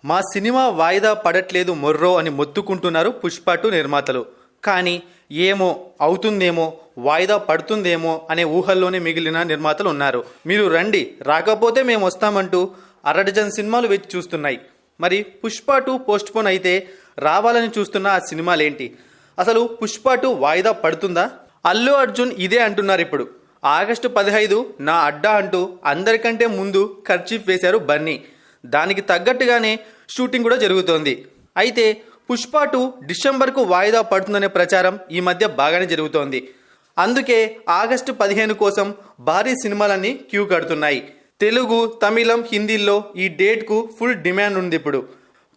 మా సినిమా వాయిదా పడట్లేదు మొర్రో అని మొత్తుకుంటున్నారు పుష్ప 2 నిర్మాతలు. కానీ ఏమో అవుతుందేమో, వాయిదా పడుతుందేమో అనే ఊహల్లోనే మిగిలిన నిర్మాతలు ఉన్నారు. మీరు రండి, రాకపోతే మేము వస్తామంటూ అరడజన్ సినిమాలు వేచి చూస్తున్నాయి. మరి పుష్ప 2 పోస్ట్పోన్ అయితే రావాలని చూస్తున్న ఆ సినిమాలేంటి? అసలు పుష్ప 2 వాయిదా పడుతుందా? అల్లు అర్జున్ ఇదే అంటున్నారు ఇప్పుడు. ఆగస్టు 15 నా అడ్డా అంటూ అందరికంటే ముందు కర్చీఫ్ వేశారు బన్నీ. దానికి తగ్గట్టుగానే షూటింగ్ కూడా జరుగుతోంది. అయితే పుష్ప 2 డిసెంబర్కు వాయిదా పడుతుందనే ప్రచారం ఈ మధ్య బాగానే జరుగుతోంది. అందుకే ఆగస్టు 15 కోసం భారీ సినిమాలన్నీ క్యూ కడుతున్నాయి. తెలుగు, తమిళం, హిందీల్లో ఈ డేట్కు ఫుల్ డిమాండ్ ఉంది. ఇప్పుడు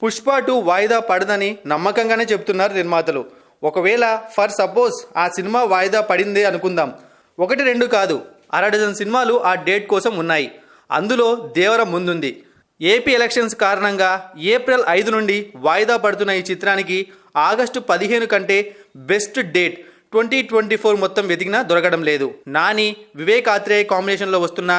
పుష్ప 2 వాయిదా పడదని నమ్మకంగానే చెప్తున్నారు నిర్మాతలు. ఒకవేళ ఫర్ సపోజ్ ఆ సినిమా వాయిదా పడిందే అనుకుందాం, 1-2 కాదు, అరడజన్ సినిమాలు ఆ డేట్ కోసం ఉన్నాయి. అందులో దేవర ముందుంది. ఏపీ ఎలక్షన్స్ కారణంగా ఏప్రిల్ 5 నుండి వాయిదా పడుతున్న ఈ చిత్రానికి ఆగస్టు 15 కంటే బెస్ట్ డేట్ 2024 మొత్తం వెతికినా దొరకడం లేదు. నాని, వివేక్ ఆత్రేయ కాంబినేషన్లో వస్తున్న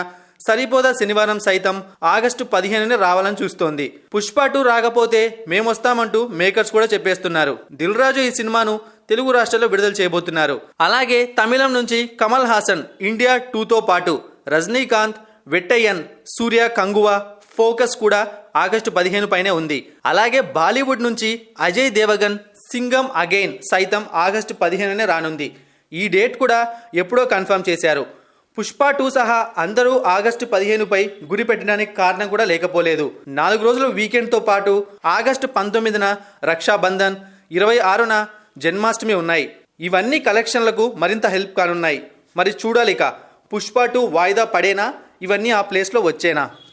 సరిపోదా శనివారం సైతం ఆగస్టు 15నే రావాలని చూస్తోంది. పుష్ప 2 రాకపోతే మేమొస్తామంటూ మేకర్స్ కూడా చెప్పేస్తున్నారు. దిల్ రాజు ఈ సినిమాను తెలుగు రాష్ట్రాల్లో విడుదల చేయబోతున్నారు. అలాగే తమిళం నుంచి కమల్ హాసన్ ఇండియా 2తో పాటు రజనీకాంత్, వెట్టయ్యన్, సూర్య, కంగువా, ఫోకస్ కూడా ఆగస్టు 15 పైనే ఉంది. అలాగే బాలీవుడ్ నుంచి అజయ్ దేవగన్ సింగం అగైన్ సైతం ఆగస్టు 15నే రానుంది. ఈ డేట్ కూడా ఎప్పుడో కన్ఫర్మ్ చేశారు. పుష్ప 2 సహా అందరూ ఆగస్టు 15పై గురి పెట్టడానికి కారణం కూడా లేకపోలేదు. 4 రోజుల వీకెండ్తో పాటు ఆగస్టు 19న రక్షాబంధన్, 26న జన్మాష్టమి ఉన్నాయి. ఇవన్నీ కలెక్షన్లకు మరింత హెల్ప్ కానున్నాయి. మరి చూడాలిక పుష్ప 2 వాయిదా పడేనా, ఇవన్నీ ఆ ప్లేస్లో వచ్చేనా?